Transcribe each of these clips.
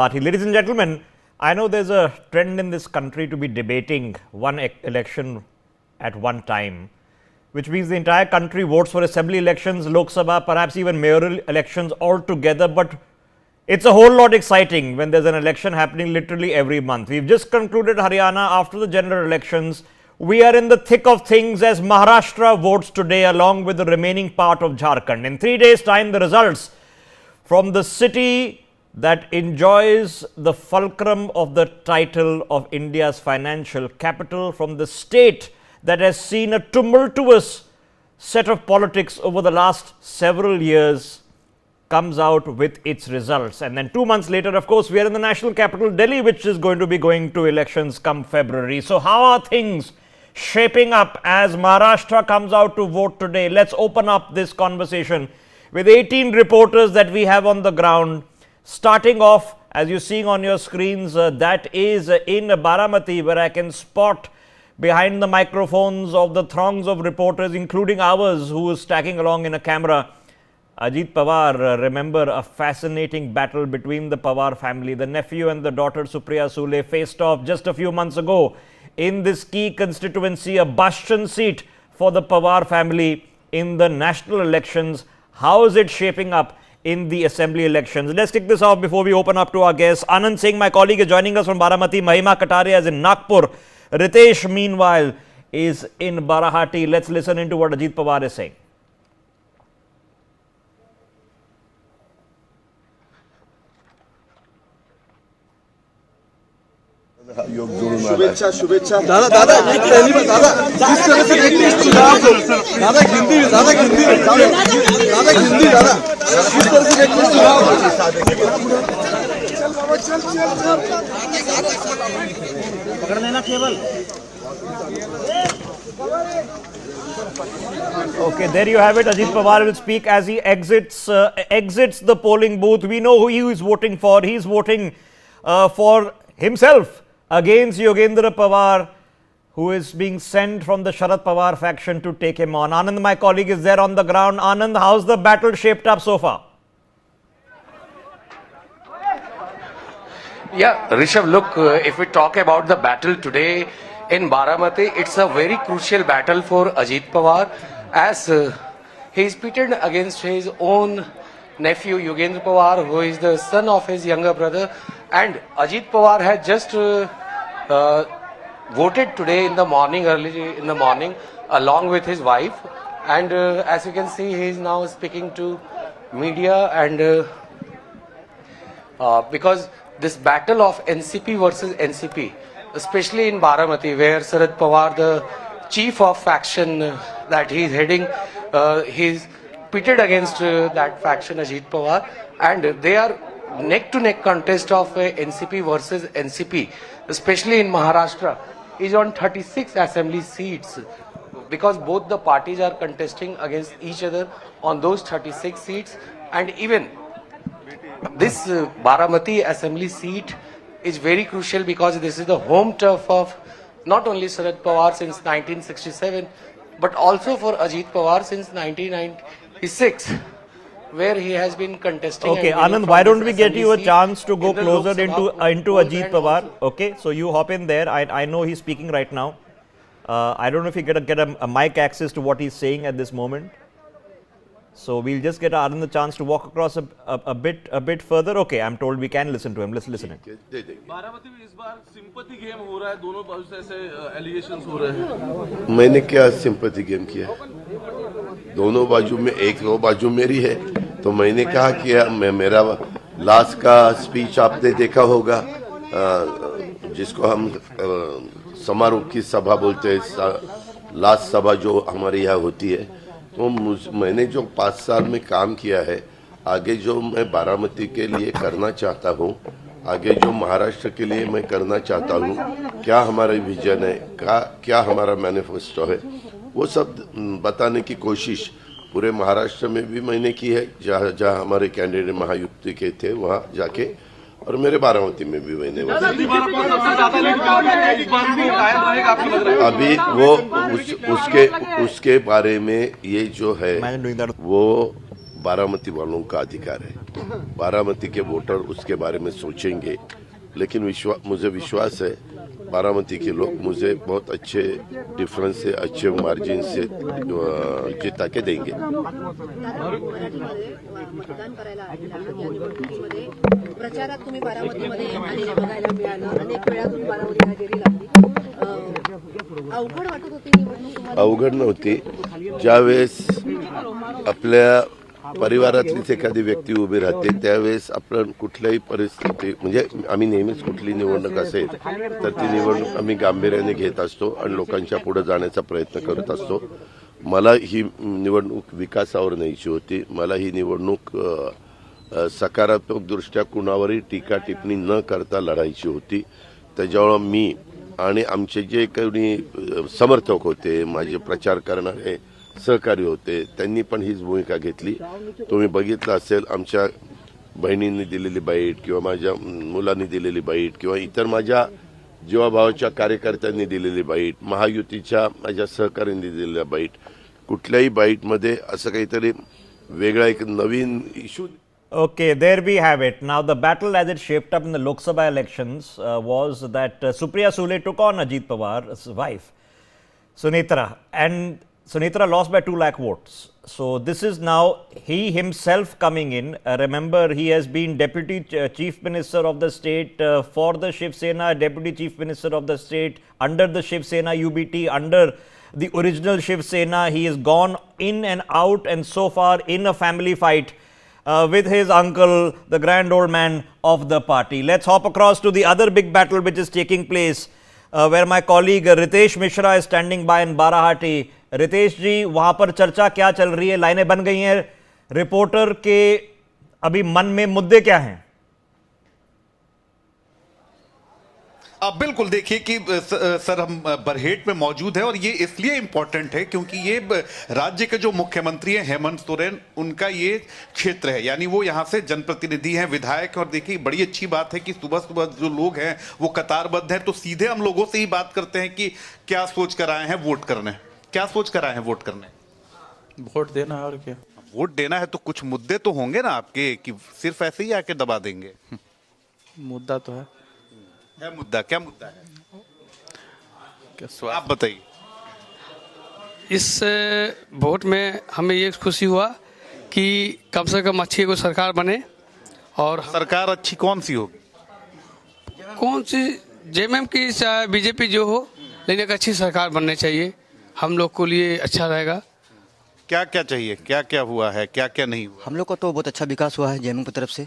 Party. Ladies and gentlemen, I know there's a trend in this country to be debating one election at one time, which means the entire country votes for assembly elections, Lok Sabha, perhaps even mayoral elections all together. But it's a whole lot exciting when there's an election happening literally every month. We've just concluded Haryana after the general elections. We are in the thick of things as Maharashtra votes today along with the remaining part of Jharkhand. In 3 days' time, the results from the city that enjoys the fulcrum of the title of India's financial capital, from the state that has seen a tumultuous set of politics over the last several years, comes out with its results. And then 2 months later, of course, we are in the national capital, Delhi, which is going to be going to elections come February. So how are things shaping up as Maharashtra comes out to vote today? Let's open up this conversation with 18 reporters that we have on the ground. Starting off, as you're seeing on your screens, that is in Baramati, where I can spot behind the microphones of the throngs of reporters, including ours, who is tagging along in a camera, Ajit Pawar. Remember a fascinating battle between the Pawar family. The nephew and the daughter Supriya Sule faced off just a few months ago in this key constituency, a bastion seat for the Pawar family in the national elections. How is it shaping up in the assembly elections? Let's kick this off before we open up to our guests. Anand Singh, my colleague, is joining us from Baramati. Mahima Kataria is in Nagpur. Ritesh, meanwhile, is in Barahati. Let's listen into what Ajit Pawar is saying. शुभेच्छा शुभेच्छा दादा दादा एक पहली बार दादा जिस तरह से एक लिस्ट सुझाव दो दादा हिंदी दादा हिंदी दादा हिंदी दादा जिस तरह से एक लिस्ट सुझाव पकड़ लेना केवल. Okay, there you have it. Ajit Pawar will speak as he exits the polling booth. We know who he is voting for. He is voting for himself against Yogendra Pawar, who is being sent from the Sharad Pawar faction to take him on. Anand, my colleague, is there on the ground. Anand, how's the battle shaped up so far? Yeah, Rishabh, look, if we talk about the battle today in Baramati, it's a very crucial battle for Ajit Pawar, as he is pitted against his own nephew Yogendra Pawar, who is the son of his younger brother. And Ajit Pawar had just voted today in the morning, early in the morning, along with his wife. And as you can see, he is now speaking to media. And because this battle of NCP versus NCP, especially in Baramati, where Sharad Pawar, the chief of faction that he is heading, he is pitted against that faction, Ajit Pawar, and they are neck-to-neck contest of NCP versus NCP, especially in Maharashtra, is on 36 assembly seats, because both the parties are contesting against each other on those 36 seats. And even this Baramati assembly seat is very crucial, because this is the home turf of not only Sharad Pawar since 1967, but also for Ajit Pawar since 1996. Where he has been contesting. Okay, Anand, why don't we get you a chance to go closer into Ajit Pawar? Okay, so you hop in there. I know he's speaking right now. I don't know if you get a mic access to what he's saying at this moment. So we'll just get Anand the chance to walk across a bit further. Okay, I'm told we can listen to him. Let's listen in. Baramati में इस बार sympathy game हो रहा है, दोनों बाजू से ऐसे allegations हो रहे हैं. मैंने क्या सिंपैथी गेम किया? दोनों बाजू में एक नो बाजू मेरी है, तो मैंने कहा कि मैं मेरा लास्ट का स्पीच आपने देखा होगा, जिसको हम समारोह की सभा बोलते हैं, लास्ट सभा जो हमारे यहाँ होती है. तो मैंने जो 5 साल में काम किया है, आगे जो मैं बारामती के लिए करना चाहता हूँ, आगे जो महाराष्ट्र के लिए मैं करना चाहता हूँ, क्या हमारा विजन है, क्या हमारा मैनिफेस्टो है, वो सब बताने की कोशिश पूरे महाराष्ट्र में भी मैंने की है. जहाँ हमारे कैंडिडेट महायुति के थे वहाँ जाके, और मेरे बारामती में भी मैंने अभी वो उसके बारे में ये जो है वो बारामती वालों का अधिकार है। बारामती के वोटर उसके बारे में सोचेंगे, लेकिन मुझे विश्वास है बारामती के लोग मुझे बहुत अच्छे डिफरेंस से, अच्छे मार्जिन से जिता के देंगे। मतदान करायला आलेला या निवडणुकीमध्ये प्रचारात तुम्ही बारामतीमध्ये आलेले बघायला मिळालं, अनेक वेळा तुम्ही बारामतीला हजेरी लावली, अवघड वाटत होती निवडणूक तुम्हाला? अवघड नव्हती. ज्यावेळेस आपल्या परिवारातलीच एखादी व्यक्ती उभी राहते त्यावेळेस आपण कुठल्याही परिस्थिती, म्हणजे आम्ही नेहमीच कुठली निवडणूक असेल तर ती निवडणूक आम्ही गांभीर्याने घेत असतो आणि लोकांच्या पुढे जाण्याचा प्रयत्न करत असतो. मला ही निवडणूक विकासावर न्यायची होती. मला ही निवडणूक सकारात्मक दृष्ट्या कुणावरही टीका टिप्पणी न करता लढायची होती. त्याच्यामुळे मी आणि आमचे जे काही समर्थक होते, माझे प्रचार करणारे सहकारी होते, त्यांनी पण हीच भूमिका घेतली. तुम्ही बघितलं असेल आमच्या बहिणींनी दिलेली बाईट किंवा माझ्या मुलांनी दिलेली बाईट किंवा इतर माझ्या जीवाभावाच्या कार्यकर्त्यांनी दिलेली बाईट, महायुतीच्या माझ्या सहकाऱ्यांनी दिलेल्या बाईट, कुठल्याही बाईटमध्ये असं काहीतरी वेगळा एक नवीन issue. Okay, there we have it. Now, the battle as it shaped up in the Lok Sabha elections was that Supriya Sule took on Ajit Pawar's wife, Sunetra, and Sunetra lost by 2 lakh votes. So, this is now he himself coming in. Remember, he has been Deputy Chief Minister of the state for the Shiv Sena, Deputy Chief Minister of the state under the Shiv Sena UBT, under the original Shiv Sena. He has gone in and out and so far in a family fight with his uncle, the grand old man of the party. Let's hop across to the other big battle which is taking place, where my colleague Ritesh Mishra is standing by in Barahati. Ritesh ji, वहां पर चर्चा क्या चल रही है? लाइनें बन गई हैं, रिपोर्टर के अभी मन में मुद्दे क्या हैं? बिल्कुल, देखिए कि सर हम बरहेट में मौजूद है और ये इसलिए इम्पोर्टेंट है क्योंकि ये राज्य के जो मुख्यमंत्री हैं हेमंत सोरेन, उनका ये क्षेत्र है, यानी वो यहाँ से जनप्रतिनिधि हैं, विधायक। और देखिए बड़ी अच्छी बात है कि सुबह सुबह जो लोग हैं वो कतारबद्ध हैं, तो सीधे हम लोगों से ही बात करते हैं कि क्या सोच कर आए हैं वोट करने, क्या सोच कर आए हैं वोट करने? वोट देना है और क्या। वोट देना है तो कुछ मुद्दे तो होंगे ना आपके, कि सिर्फ ऐसे ही आके दबा देंगे? मुद्दा तो है मुद्दा। क्या मुद्दा है? आप बताइए। इस वोट में हमें ये खुशी हुआ कि कम से कम अच्छी कोई सरकार बने। और सरकार अच्छी कौन सी होगी? कौन सी, जेएमएम की चाहे बीजेपी जो हो, लेकिन एक अच्छी सरकार बननी चाहिए, हम लोग को लिए अच्छा रहेगा। क्या क्या चाहिए, क्या क्या हुआ है, क्या क्या नहीं हुआ? हम लोग को तो बहुत अच्छा विकास हुआ है जेएमएम की तरफ से।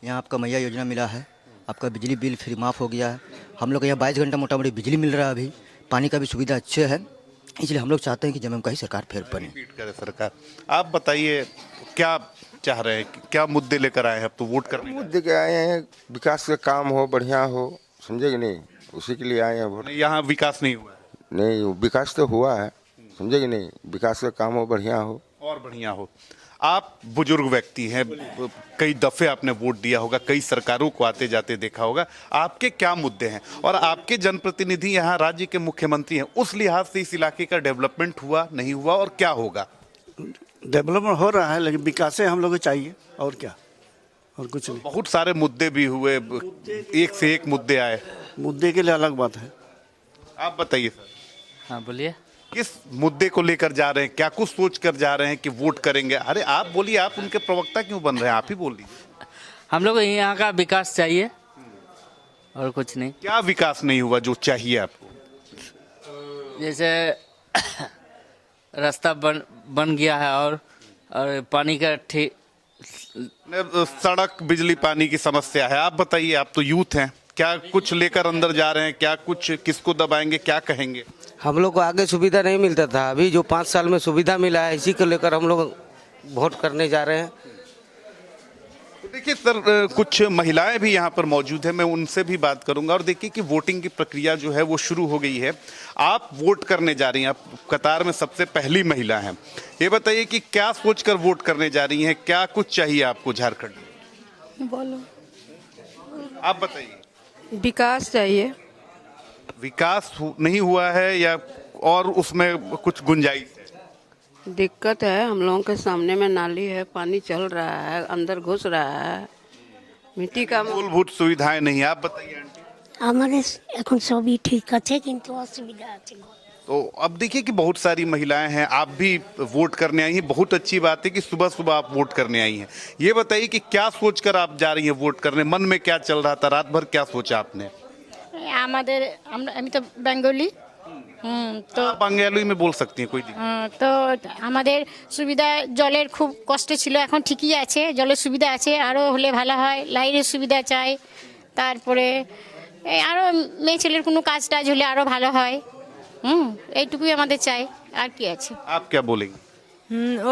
यहाँ आपका मैया योजना मिला है, आपका बिजली बिल फ्री माफ़ हो गया है, हम लोग यहाँ 22 घंटा मोटा मोटी बिजली मिल रहा है, अभी पानी का भी सुविधा अच्छे है, इसलिए हम लोग चाहते हैं कि जेएमएम का ही सरकार फिर बने। रिपीट करे सरकार। आप बताइए क्या चाह रहे हैं, क्या मुद्दे लेकर आए हैं? अब तो वोट करने मुद्दे के आए हैं, विकास का काम हो, बढ़िया हो, समझे कि नहीं, उसी के लिए आए हैं वोट। यहाँ विकास नहीं हुआ? नहीं, विकास तो हुआ है, समझे कि नहीं, विकास का काम हो, बढ़िया हो और बढ़िया हो। आप बुजुर्ग व्यक्ति हैं, कई दफे आपने वोट दिया होगा, कई सरकारों को आते जाते देखा होगा, आपके क्या मुद्दे हैं? और आपके जनप्रतिनिधि यहाँ राज्य के मुख्यमंत्री हैं, उस लिहाज से इस इलाके का डेवलपमेंट हुआ, नहीं हुआ और क्या होगा? डेवलपमेंट हो रहा है, लेकिन विकास हम लोग को चाहिए, और क्या, और कुछ नहीं। बहुत सारे मुद्दे भी हुए, एक से एक मुद्दे आए, मुद्दे के लिए अलग बात है। आप बताइए सर। हाँ बोलिए। किस मुद्दे को लेकर जा रहे हैं, क्या कुछ सोच कर जा रहे हैं कि वोट करेंगे? अरे आप बोलिए, आप उनके प्रवक्ता क्यों बन रहे हैं, आप ही बोल दीजिए। हम लोग यहाँ का विकास चाहिए और कुछ नहीं। क्या विकास नहीं हुआ जो चाहिए आपको? जैसे रास्ता बन गया है और पानी का ठीक, सड़क बिजली पानी की समस्या है। आप बताइए, आप तो यूथ हैं, क्या कुछ लेकर अंदर जा रहे हैं, क्या कुछ, किसको दबाएंगे, क्या कहेंगे? हम लोग को आगे सुविधा नहीं मिलता था, अभी जो 5 साल में सुविधा मिला है, इसी को लेकर हम लोग वोट करने जा रहे हैं। तो देखिए सर, कुछ महिलाएं भी यहाँ पर मौजूद हैं, मैं उनसे भी बात करूंगा। और देखिए कि वोटिंग की प्रक्रिया जो है वो शुरू हो गई है, आप वोट करने जा रही हैं, आप कतार में सबसे पहली महिला हैं। ये बताइए कि क्या सोचकर वोट करने जा रही हैं, क्या कुछ चाहिए आपको झारखंड में? बोलो। आप बताइए। विकास चाहिए। विकास नहीं हुआ है या और उसमें कुछ गुंजाइश है? दिक्कत है, हम लोगों के सामने में नाली है, पानी चल रहा है, अंदर घुस रहा है, मिट्टी का मूलभूत सुविधाएं नहीं है। आप बताइए आंटी। हमारे এখন সবই ঠিক আছে কিন্তু অসুবিধা আছে। तो अब देखिए कि बहुत सारी महिलाएं हैं, आप भी वोट करने आई हैं। बहुत अच्छी बात है कि सुबह सुबह आप वोट करने आई हैं। ये बताइए कि क्या सोचकर आप जा रही हैं वोट करने, मन में क्या चल रहा था, रात भर क्या सोचा आपने? আমাদের আমি তো বেঙ্গলি তো বাঙালি में बोल सकती हैं, कोई दिक्कत তো আমাদের সুবিধা জলের খুব কষ্ট ছিল, এখন ঠিকই আছে, জলের সুবিধা আছে, আরও হলে ভালো হয়। লাইটের সুবিধা চাই, তারপরে আরও মেয়ে ছেলের কোনো কাজ টাজ হলে আরও ভালো হয়। এইটুকুই আমাদের চাই, আর কি আছে। आप क्या बोलेंगे?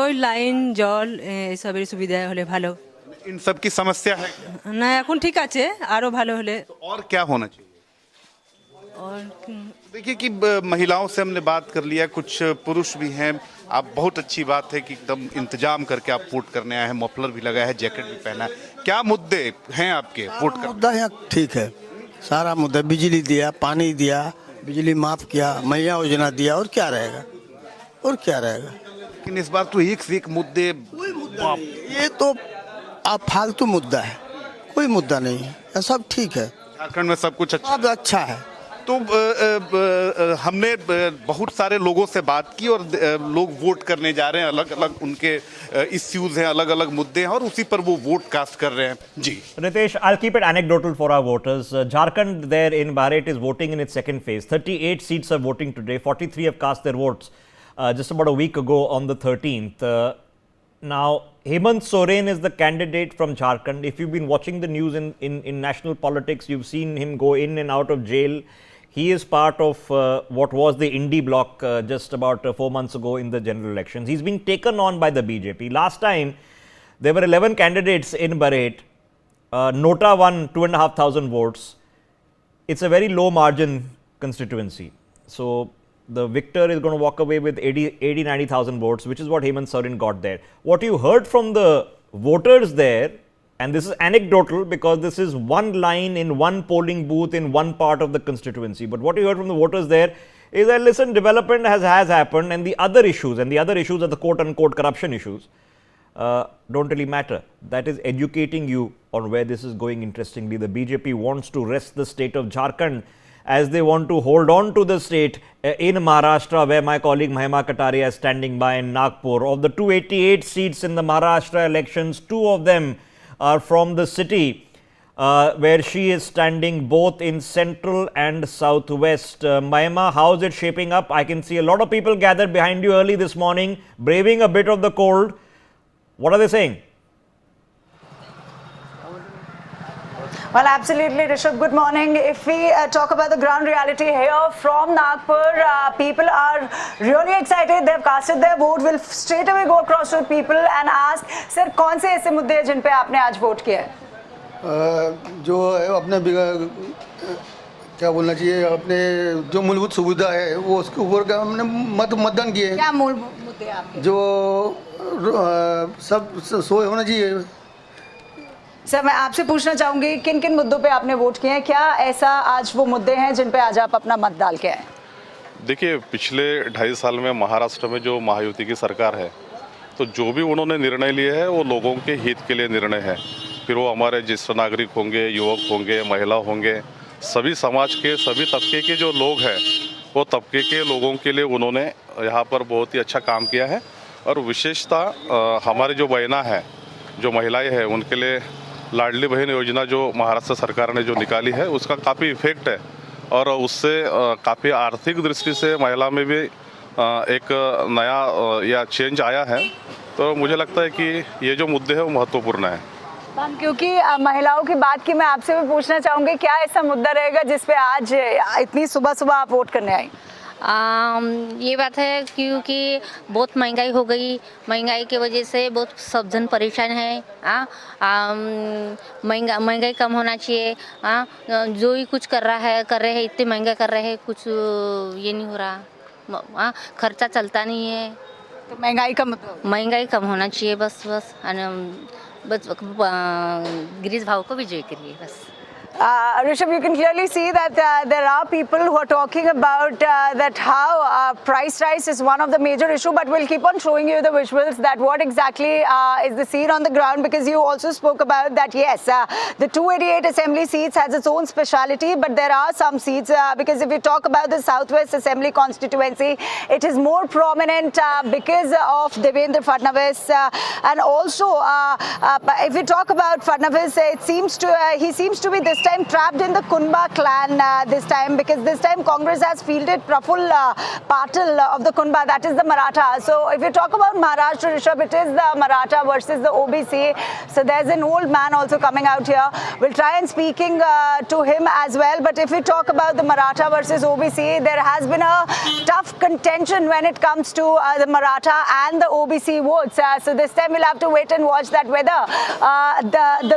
ওই লাইন জল এসবের সুবিধা হলে ভালো। इन सब की समस्या है না এখন ঠিক আছে, আরও ভালো হলে। और क्या होना चाहिए? और देखिए कि महिलाओं से हमने बात कर लिया, कुछ पुरुष भी हैं। आप बहुत अच्छी बात है कि एकदम इंतजाम करके आप वोट करने आए हैं, मफलर भी लगाया है, जैकेट भी पहना है। क्या मुद्दे हैं आपके वोट का? मुद्दा यहाँ ठीक है, सारा मुद्दा, बिजली दिया, पानी दिया, बिजली माफ किया, मैया योजना दिया, और क्या रहेगा, और क्या रहेगा। लेकिन इस बार तो एक से एक मुद्दे, ये तो आप फालतू मुद्दा है, कोई मुद्दा नहीं है, सब ठीक है। झारखंड में सब कुछ अच्छा, अब अच्छा है। तो हमने बहुत सारे लोगों से बात की और लोग वोट करने जा रहे हैं, अलग अलग उनके इश्यूज हैं, अलग अलग मुद्दे हैं, और उसी पर वो वोट कास्ट कर रहे हैं। जी Ritesh, I'll keep it anecdotal for our voters. Jharkhand there in Bahrain is voting in its second phase. 38 seats are voting today. 43 have cast their votes just about a week ago on the 13th. Now, Hemant Soren is the candidate from Jharkhand. If you've been watching the news in national politics, you've seen him go in and out of jail. He is part of what was the Indie bloc just about 4 months ago in the general elections. He's being taken on by the BJP. Last time, there were 11 candidates in Bahrain. Nota won 2,500 votes. It's a very low margin constituency. So, the victor is going to walk away with 90,000 votes, which is what Hemant Soren got there. What you heard from the voters there, and this is anecdotal because this is one line in one polling booth in one part of the constituency. But what you heard from the voters there is that, listen, development has happened, and the other issues are the quote unquote corruption issues don't really matter. That is educating you on where this is going. Interestingly, the BJP wants to wrest the state of Jharkhand as they want to hold on to the state in Maharashtra, where my colleague Mahima Kataria is standing by in Nagpur. Of the 288 seats in the Maharashtra elections, 2 of them are from the city where she is standing, both in central and southwest. Mahima, how is it shaping up? I can see a lot of people gathered behind you early this morning, braving a bit of the cold. What are they saying? Well, absolutely, Rishabh. Good morning. If we talk about the ground reality here from Nagpur, people are really excited. They've casted their vote. We'll straight away go across to people and ask, sir, कौन से ऐसे मुद्दे हैं जिन पे आपने आज vote किया है? जो अपने क्या बोलना चाहिए, अपने जो मूलभूत सुविधा है वो उसके ऊपर का हमने मतदान किए। क्या मूलभूत मुद्दे आपके? जो सब सोए होना चाहिए। सर, मैं आपसे पूछना चाहूंगी, किन किन मुद्दों पे आपने वोट किए हैं? क्या ऐसा आज वो मुद्दे हैं जिन पे आज आप अपना मत डाल के आए? देखिए, पिछले 2.5 साल में महाराष्ट्र में जो महायुति की सरकार है, तो जो भी उन्होंने निर्णय लिए हैं वो लोगों के हित के लिए निर्णय है। फिर वो हमारे ज्येष्ठ नागरिक होंगे, युवक होंगे, महिला होंगे, सभी समाज के सभी तबके के जो लोग हैं, वो तबके के लोगों के लिए उन्होंने यहाँ पर बहुत ही अच्छा काम किया है। और विशेषतः हमारी जो बहना है, जो महिलाएं हैं, उनके लिए लाडली बहन योजना जो महाराष्ट्र सरकार ने जो निकाली है, उसका काफ़ी इफेक्ट है और उससे काफ़ी आर्थिक दृष्टि से महिला में भी एक नया या चेंज आया है। तो मुझे लगता है कि ये जो मुद्दे हैं वो महत्वपूर्ण है। क्योंकि महिलाओं की बात की, मैं आपसे भी पूछना चाहूँगी, क्या ऐसा मुद्दा रहेगा जिस पे आज इतनी सुबह सुबह आप वोट करने आई? ये बात है क्योंकि बहुत महंगाई हो गई, महंगाई की वजह से बहुत सब जन परेशान है। महंगाई कम होना चाहिए। जो ही कुछ कर रहे हैं इतने महंगा कर रहे हैं, कुछ ये नहीं हो रहा, खर्चा चलता नहीं है। तो महंगाई कम होना चाहिए, बस गिरीश भाव को विजय करिए बस। Rishabh, you can clearly see that there are people who are talking about that how price rise is one of the major issue, but we'll keep on showing you the visuals that what exactly is the scene on the ground, because you also spoke about that, yes, the 288 assembly seats has its own speciality, but there are some seats, because if you talk about the Southwest Assembly constituency, it is more prominent because of Devendra Fadnavis, and also if you talk about Fadnavis, it seems to he seems to be this time trapped in the Kunba clan this time, because this time Congress has fielded Praful Patil of the Kunba, that is the Maratha. So if you talk about Maharashtra, Rishabh, it is the Maratha versus the OBC. So there's an old man also coming out here. We'll try and speaking to him as well. But if we talk about the Maratha versus OBC, there has been a tough contention when it comes to the Maratha and the OBC votes. So this time we'll have to wait and watch that whether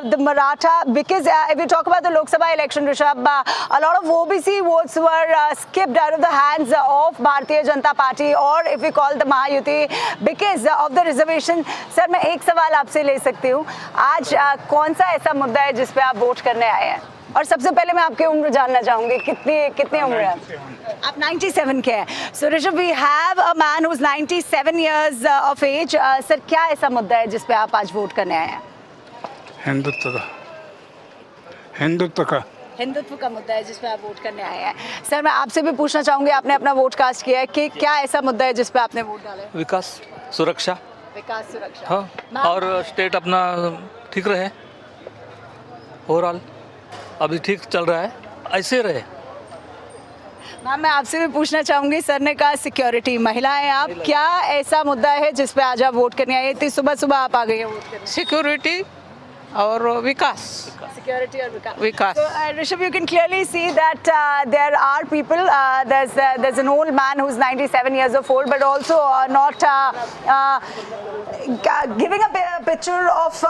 the Maratha, because if you talk about the Lok Sabha election, Rishabh, a lot of OBC votes were skipped out of the hands of Bharatiya Janata Party, or if we call the Mahayuti, because of the reservation. Sir, मैं एक सवाल आपसे ले सकती हूँ, आज कौन सा ऐसा मुद्दा है जिस पे आप वोट करने आए हैं? और सबसे पहले मैं आपकी उम्र जानना चाहूंगी, कितनी उम्र है आप? 97 के हैं. So Rishabh, we have a man who's 97 years of age. Sir, क्या ऐसा मुद्दा है जिस पे आप आज वोट करने आए हैं? हिंदुत्व का मुद्दा है जिस पे आप वोट करने आए हैं. सर, मैं आपसे भी पूछना चाहूंगी, आपने अपना वोट कास्ट किया है, कि क्या ऐसा मुद्दा है जिस पे आपने वोट डाला है? विकास सुरक्षा. विकास सुरक्षा, हाँ, और स्टेट अपना ठीक रहे, ओवरऑल अभी ठीक चल रहा है, ऐसे रहे. मैम, मैं आपसे भी पूछना चाहूंगी, सर ने कहा सिक्योरिटी, महिलाएं आप, क्या ऐसा मुद्दा है जिस पे आज आप वोट करने आए? इतनी सुबह सुबह आप आ गए हैं वोट करने? सिक्योरिटी और विकास. Security or Vikas. So, Rishabh, you can clearly see that there are people, there's an old man who's 97 years of old, but also not giving a picture of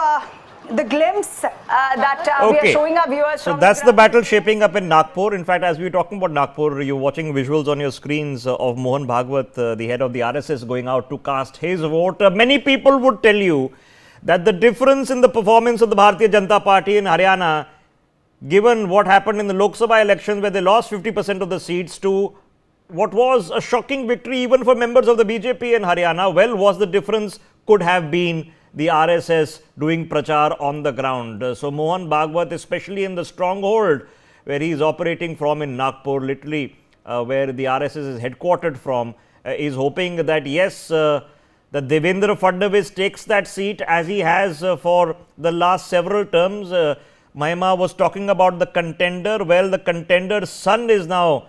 the glimpse that we are showing our viewers. So that's the battle shaping up in Nagpur. In fact, as we were talking about Nagpur, you're watching visuals on your screens of Mohan Bhagwat, the head of the RSS, going out to cast his vote. Many people would tell you that the difference in the performance of the Bharatiya Janata Party in Haryana, given what happened in the Lok Sabha elections where they lost 50% of the seats, to what was a shocking victory even for members of the BJP in Haryana, well, was the difference could have been the RSS doing prachar on the ground. So Mohan Bhagwat, especially in the stronghold where he is operating from in Nagpur, literally where the RSS is headquartered from, is hoping that yes, that Devendra Fadnavis takes that seat as he has for the last several terms. Mahima was talking about the contender. Well, the contender's son is now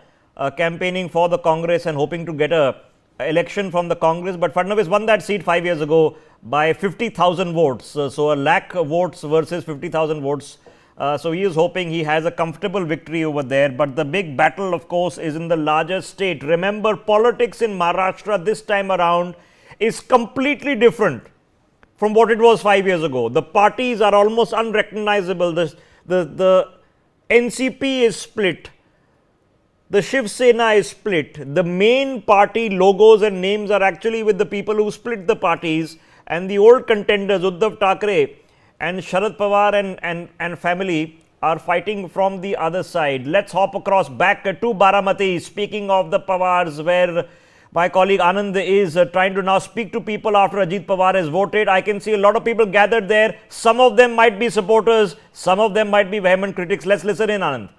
campaigning for the Congress and hoping to get a election from the Congress. But Fadnavis won that seat 5 years ago by 50,000 votes. So a lakh votes versus 50,000 votes. So he is hoping he has a comfortable victory over there. But the big battle, of course, is in the largest state. Remember, politics in Maharashtra this time around is completely different from what it was 5 years ago. The parties are almost unrecognizable. The NCP is split. The Shiv Sena is split. The main party logos and names are actually with the people who split the parties, and the old contenders Uddhav Thackeray and Sharad Pawar and family are fighting from the other side. Let's hop across back to Baramati. Speaking of the Pawars, where my colleague Anand is trying to now speak to people after Ajit Pawar has voted. I can see a lot of people gathered there. Some of them might be supporters, some of them might be vehement critics. Let's listen in, Anand.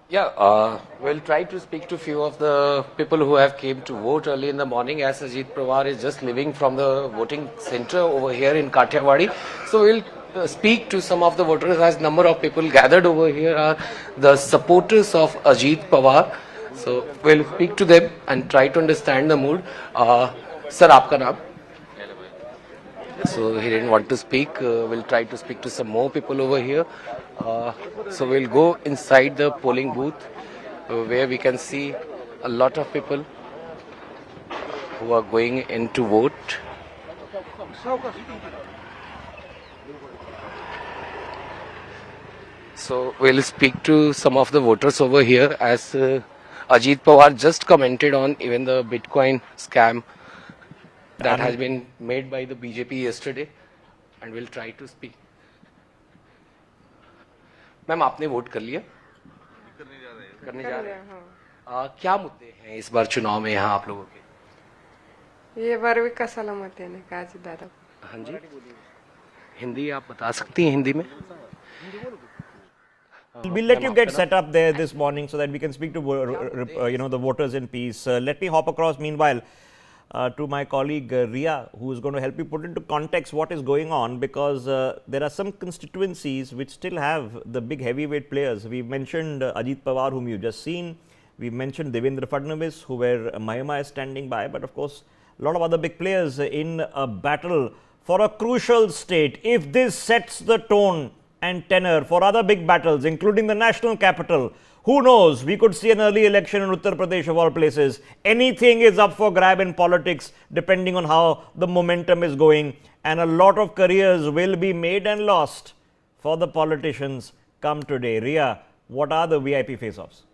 Yeah, we'll try to speak to a few of the people who have came to vote early in the morning, as Ajit Pawar is just leaving from the voting center over here in Kathiawadi. So we'll speak to some of the voters, as number of people gathered over here are the supporters of Ajit Pawar. So we'll speak to them and try to understand the mood. Sir, aapka naam? So he didn't want to speak. We'll try to speak to some more people over here. So we'll go inside the polling booth where we can see a lot of people who are going in to vote. So we'll speak to some of the voters over here, as Ajit Pawar just commented on even the Bitcoin scam that has been made by the BJP yesterday, and we'll try to speak. Ma'am आपने vote कर लिया? करने जा रहे हैं। क्या मुद्दे हैं इस बार चुनाव में यहाँ आप लोगों के? ये बार विकासाला मत देने का दादा। हाँ जी, हिंदी आप बता सकती हैं हिंदी में? We'll let you get set up there this morning so that we can speak to the voters in peace. Let me hop across meanwhile to my colleague Ria, who is going to help you put into context what is going on, because there are some constituencies which still have the big heavyweight players. We mentioned Ajit Pawar, whom you just seen. We mentioned Devendra Fadnavis, who were Mahima is standing by, but of course a lot of other big players in a battle for a crucial state. If this sets the tone and tenor for other big battles, including the national capital, who knows, we could see an early election in Uttar Pradesh of all places. Anything is up for grab in politics depending on how the momentum is going, and a lot of careers will be made and lost for the politicians come today. Ria, what are the VIP face-offs?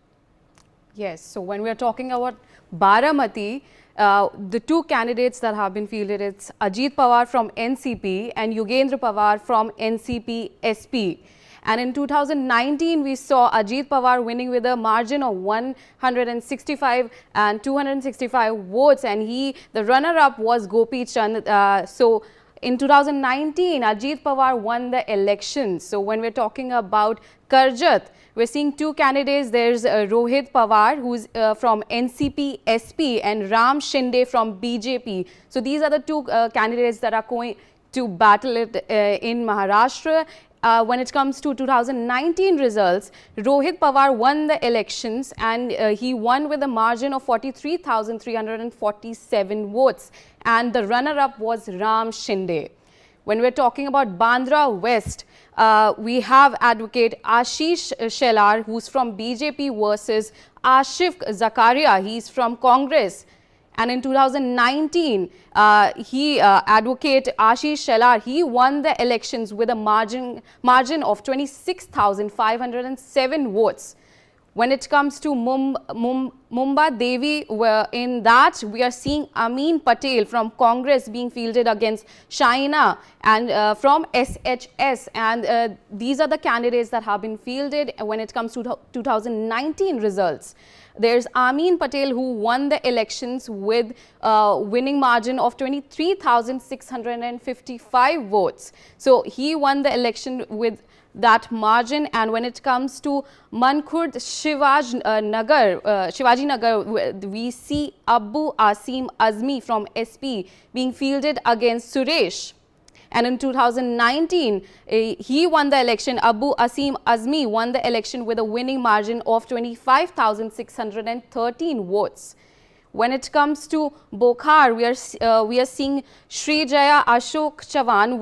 Yes, so when we are talking about Baramati, the two candidates that have been fielded, it's Ajit Pawar from NCP and Yogendra Pawar from NCP SP. And in 2019, we saw Ajit Pawar winning with a margin of 165 and 265 votes, and the runner-up was Gopi Chand. So in 2019, Ajit Pawar won the election. So when we're talking about Karjat, we're seeing two candidates. There's Rohit Pawar, who's from NCP SP, and Ram Shinde from BJP. So these are the two candidates that are going to battle it in Maharashtra. When it comes to 2019 results, Rohit Pawar won the elections, and he won with a margin of 43,347 votes. And the runner-up was Ram Shinde. When we're talking about Bandra West, we have advocate Ashish Shelar, who's from BJP, versus Ashif Zakaria, he's from Congress. And in 2019, advocate Ashish Shelar, he won the elections with a margin of 26,507 votes. When it comes to Mumba Devi, in that we are seeing Amin Patel from Congress being fielded against Shaina and from SHS, and these are the candidates that have been fielded when it comes to 2019 results. There's Amin Patel, who won the elections with a winning margin of 23,655 votes. So he won the election with that margin. And when it comes to Mankhurd Shivaji Nagar, we see Abu Asim Azmi from SP being fielded against Suresh. And in 2019, he won the election. Abu Asim Azmi won the election with a winning margin of 25,613 votes. When it comes to Bokhar, we are seeing Sri Jaya Ashok Chavan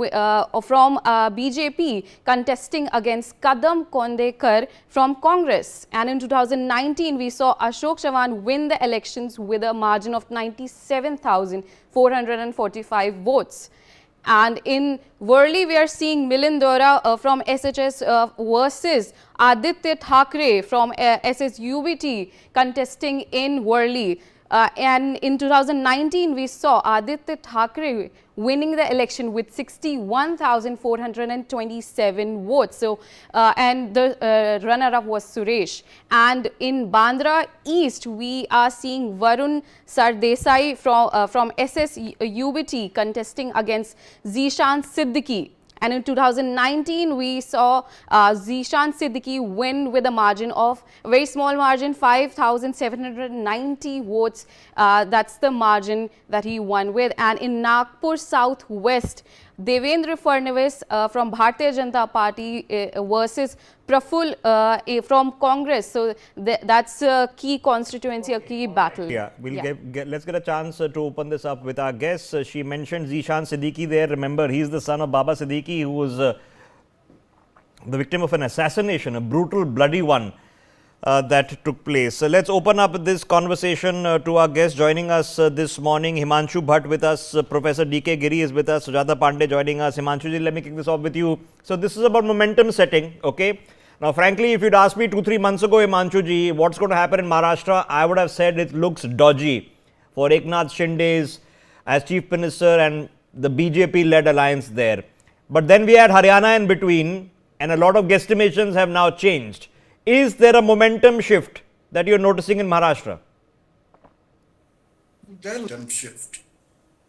from BJP contesting against Kadam Kondekar from Congress. And in 2019, we saw Ashok Chavan win the elections with a margin of 97,445 votes. And in Worli, we are seeing Milind Dora from SHS versus Aditya Thackeray from SSUBT contesting in Worli. And in 2019, we saw Aditya Thackeray winning the election with 61,427 votes. So, and the runner-up was Suresh. And in Bandra East, we are seeing Varun Sardesai from SSUBT contesting against Zishan Siddiqui. And in 2019, we saw Zishan Siddiqui win with a margin of, a very small margin, 5,790 votes. That's the margin that he won with. And in Nagpur Southwest, Devendra Fadnavis from Bharatiya Janata Party versus Praful from Congress. So that's a key constituency, a key battle. Yeah, let's get a chance to open this up with our guests. She mentioned Zishan Siddiqui there. Remember, he's the son of Baba Siddiqui, who was the victim of an assassination, a brutal, bloody one that took place. So let's open up this conversation to our guests joining us this morning. Himanshu Bhatt with us, Professor D.K. Giri is with us, Sujata Pandey joining us. Himanshu ji, let me kick this off with you. So this is about momentum setting, okay? Now, frankly, if you'd asked me 2-3 months ago, Himanshu ji, what's going to happen in Maharashtra, I would have said it looks dodgy for Eknath Shinde's as Chief Minister and the BJP-led alliance there. But then we had Haryana in between, and a lot of guesstimations have now changed. Is there a momentum shift that you're noticing in Maharashtra? Momentum shift.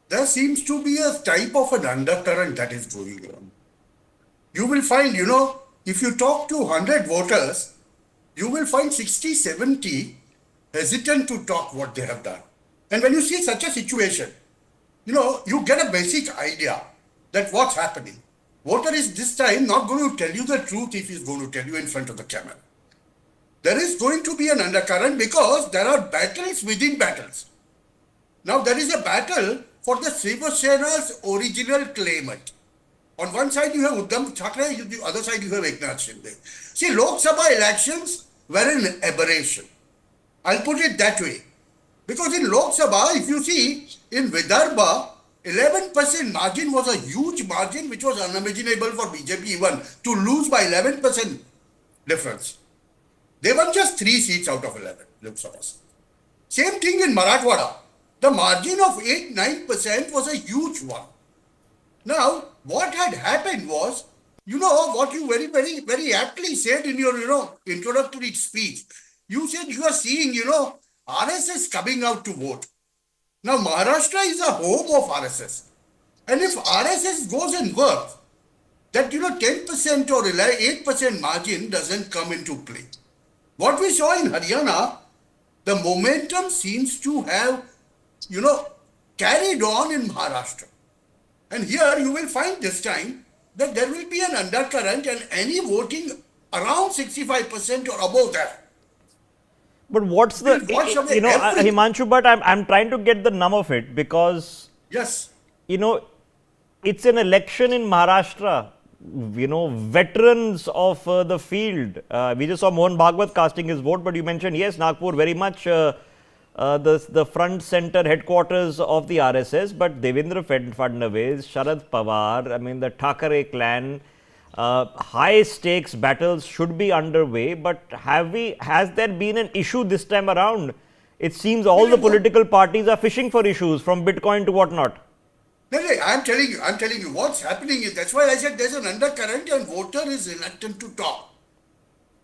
There seems to be a type of an undercurrent that is going on. You will find, if you talk to 100 voters, you will find 60, 70 hesitant to talk what they have done. And when you see such a situation, you get a basic idea that what's happening. Voter is this time not going to tell you the truth if he's going to tell you in front of the camera. There is going to be an undercurrent because there are battles within battles. Now there is a battle for the Shiva Sena's original claimant. On one side you have Uddhav Thackeray, on the other side you have Eknath Shinde. See, Lok Sabha elections were an aberration. I'll put it that way. Because in Lok Sabha, if you see, in Vidarbha, 11% margin was a huge margin which was unimaginable for BJP even to lose by 11% difference. They won just 3 seats out of 11 Lok Sabhas. Same thing in Marathwada. The margin of 8-9% was a huge one. Now, what had happened was, what you very, very, very aptly said in your, introductory speech. You said you are seeing, RSS coming out to vote. Now, Maharashtra is a home of RSS. And if RSS goes and works, that, 10% or 8% margin doesn't come into play. What we saw in Haryana, the momentum seems to have, carried on in Maharashtra. And here you will find this time that there will be an undercurrent and any voting around 65% or above that. But what's the, Himanshu, but I'm trying to get the num of it because, yes, it's an election in Maharashtra, veterans of the field. We just saw Mohan Bhagwat casting his vote, but you mentioned, yes, Nagpur very much the front center headquarters of the RSS, but Devendra Fadnavis, Sharad Pawar, the Thackeray clan, high stakes battles should be underway, but has there been an issue this time around? It seems all the political parties are fishing for issues from Bitcoin to whatnot. No, I'm telling you what's happening is, that's why I said there's an undercurrent and voter is reluctant to talk.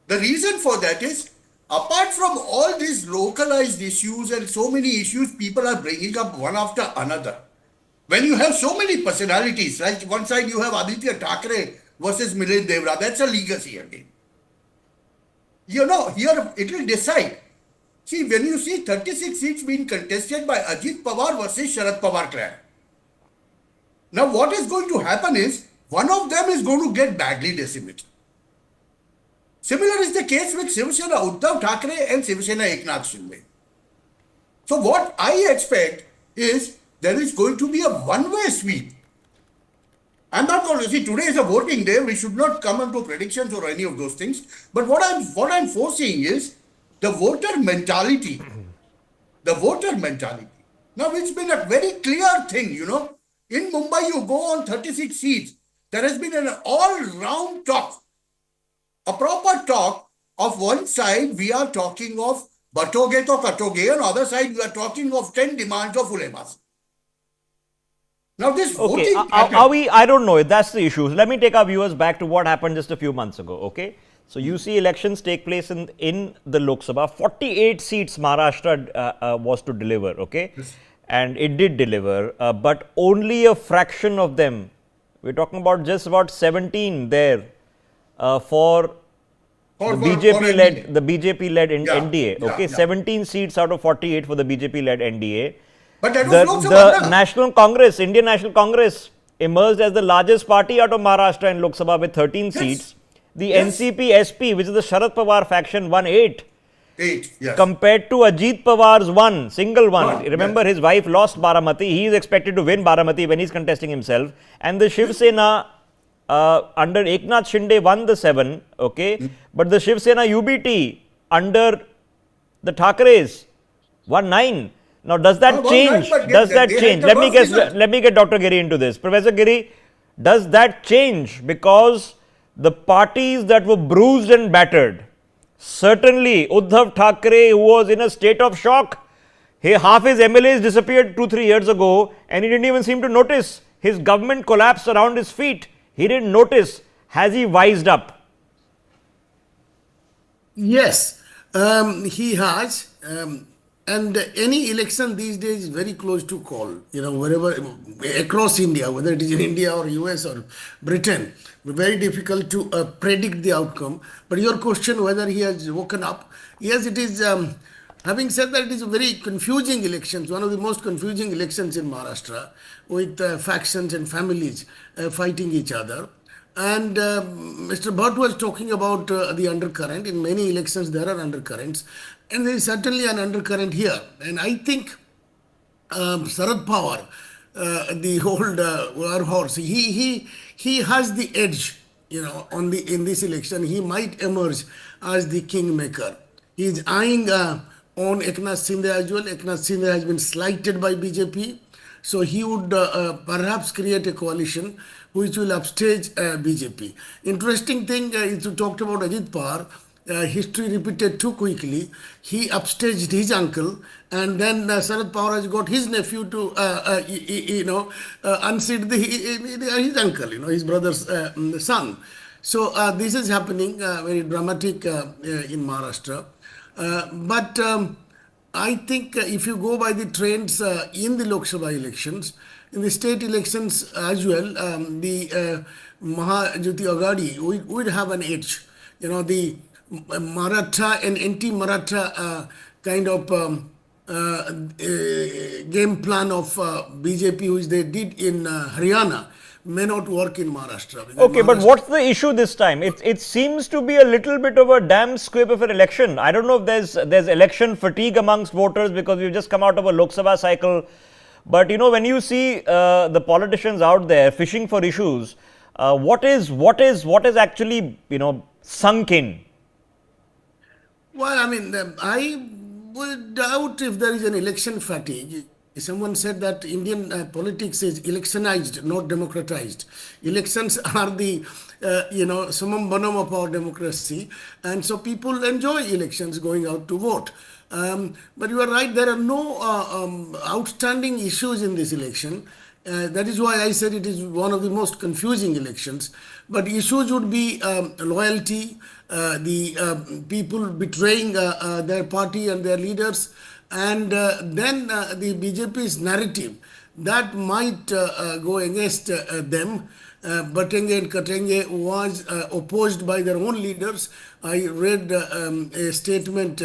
The reason for that is, apart from all these localized issues and so many issues people are bringing up one after another, when you have so many personalities, like one side you have Aditya Thackeray versus Milind Devra, that's a legacy again. Here it will decide. See, when you see 36 seats being contested by Ajit Pawar versus Sharad Pawar clan. Now what is going to happen is, one of them is going to get badly decimated. Similar is the case with Shiva Sena Uddhav Thackeray and Shiva Sena Eknath Shinde. So what I expect is, there is going to be a one-way sweep. I'm not going to see, today is a voting day, we should not come into predictions or any of those things. But what I'm foreseeing is the voter mentality. The voter mentality. Now it's been a very clear thing, In Mumbai you go on 36 seats. There has been an all-round talk. A proper talk of one side we are talking of batoge to katoge, and other side we are talking of 10 demands of ulemas. Now this voting I don't know if that's the issue. Let me take our viewers back to what happened just a few months ago. Okay, so you see elections take place in the Lok Sabha. 48 seats Maharashtra was to deliver. Okay, yes. And it did deliver, but only a fraction of them. We're talking about just about 17 there for the BJP-led NDA. Okay, 17 seats out of 48 for the BJP-led NDA. But that was the National Congress, Indian National Congress, emerged as the largest party out of Maharashtra in Lok Sabha with 13 seats. The NCP-SP, which is the Sharad Pawar faction, won 8. Compared to Ajit Pawar's single one. Remember, his wife lost Baramati. He is expected to win Baramati when he is contesting himself. And the Shiv Sena under Eknath Shinde won the 7. Okay, but the Shiv Sena UBT under the Thackeray's won 9. Now, does that change? Does that change? Let me get Dr. Giri into this. Professor Giri, does that change? Because the parties that were bruised and battered, certainly Uddhav Thackeray, who was in a state of shock, half his MLAs disappeared 2-3 years ago and he didn't even seem to notice. His government collapsed around his feet. He didn't notice. Has he wised up? Yes, he has. And any election these days is very close to call. You know, wherever across India, whether it is in India or US or Britain, very difficult to predict the outcome. But your question whether he has woken up, yes, it is. Having said that, it is a very confusing elections, one of the most confusing elections in Maharashtra, with factions and families fighting each other. And Mr. Bhatt was talking about the undercurrent. In many elections, there are undercurrents, and there is certainly an undercurrent here. And I think Sharad Pawar, the old war horse, he has the edge. You know, in this election, he might emerge as the kingmaker. He is eyeing on Eknath Shinde as well. Eknath Shinde has been slighted by BJP, so he would perhaps create a coalition which will upstage BJP. Interesting thing is you talked about Ajit Pawar. History repeated too quickly. He upstaged his uncle, and then Sharad Pawar has got his nephew to, unseat his uncle, his brother's son. So this is happening very dramatic in Maharashtra. But I think if you go by the trends in the Lok Sabha elections, in the state elections as well, the Maha Vikas Aghadi would have an edge. You know, the Maratha and anti-Maratha kind of game plan of BJP, which they did in Haryana, may not work in Maharashtra. Okay, but what's the issue this time? It seems to be a little bit of a damn squib of an election. I don't know if there's election fatigue amongst voters because we've just come out of a Lok Sabha cycle. But you know, when you see the politicians out there fishing for issues, what is actually sunk in? Well, I mean, I would doubt if there is an election fatigue. Someone said that Indian politics is electionized, not democratized. Elections are the, summum bonum of our democracy. And so people enjoy elections, going out to vote. But you are right, there are no outstanding issues in this election. That is why I said it is one of the most confusing elections. But issues would be loyalty, the people betraying their party and their leaders, and then the BJP's narrative that might go against them. Batenge and Katenge was opposed by their own leaders. I read a statement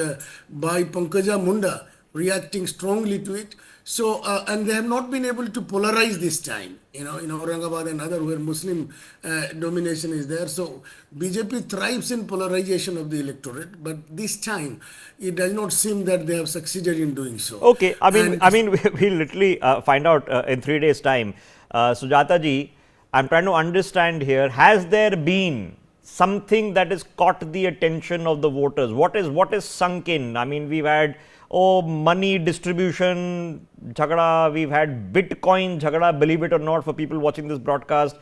by Pankaja Munda reacting strongly to it. So, and they have not been able to polarize this time, in Aurangabad and other where Muslim domination is there. So, BJP thrives in polarization of the electorate, but this time it does not seem that they have succeeded in doing so. Okay, I mean, we'll literally find out in 3 days' time. Sujata ji, I'm trying to understand here, has there been something that has caught the attention of the voters? What is sunk in? I mean, we've had money distribution jhagada, we've had Bitcoin jhagada, believe it or not, for people watching this broadcast.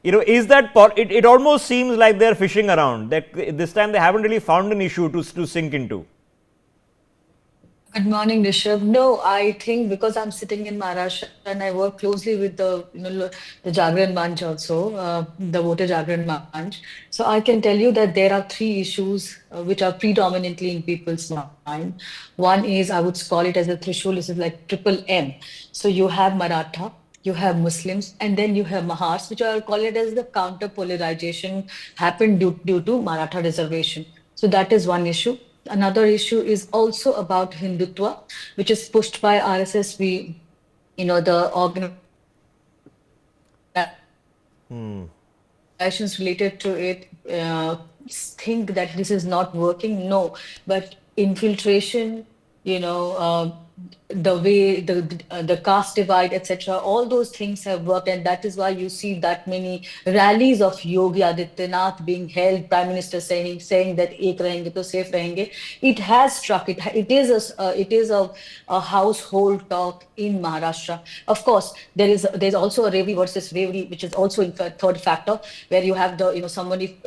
Is that it almost seems like they're fishing around, that this time they haven't really found an issue to sink into. Good morning, Rishabh. No, I think because I'm sitting in Maharashtra and I work closely with the Jagran Manch also, the voter Jagran Manch. So I can tell you that there are three issues which are predominantly in people's mind. One is, I would call it as a threshold, this is like triple M. So you have Maratha, you have Muslims, and then you have Mahars, which I call it as the counter polarization happened due to Maratha reservation. So that is one issue. Another issue is also about Hindutva, which is pushed by RSS. The organizations related to it think that this is not working. No, but infiltration, the way the caste divide, etc., all those things have worked, and that is why you see that many rallies of Yogi Adityanath being held, Prime Minister saying that ek rahenge to safe rahenge. It has struck. It is a household talk in Maharashtra. Of course, there's also a Revi versus Revri, which is also a third factor, where you have somebody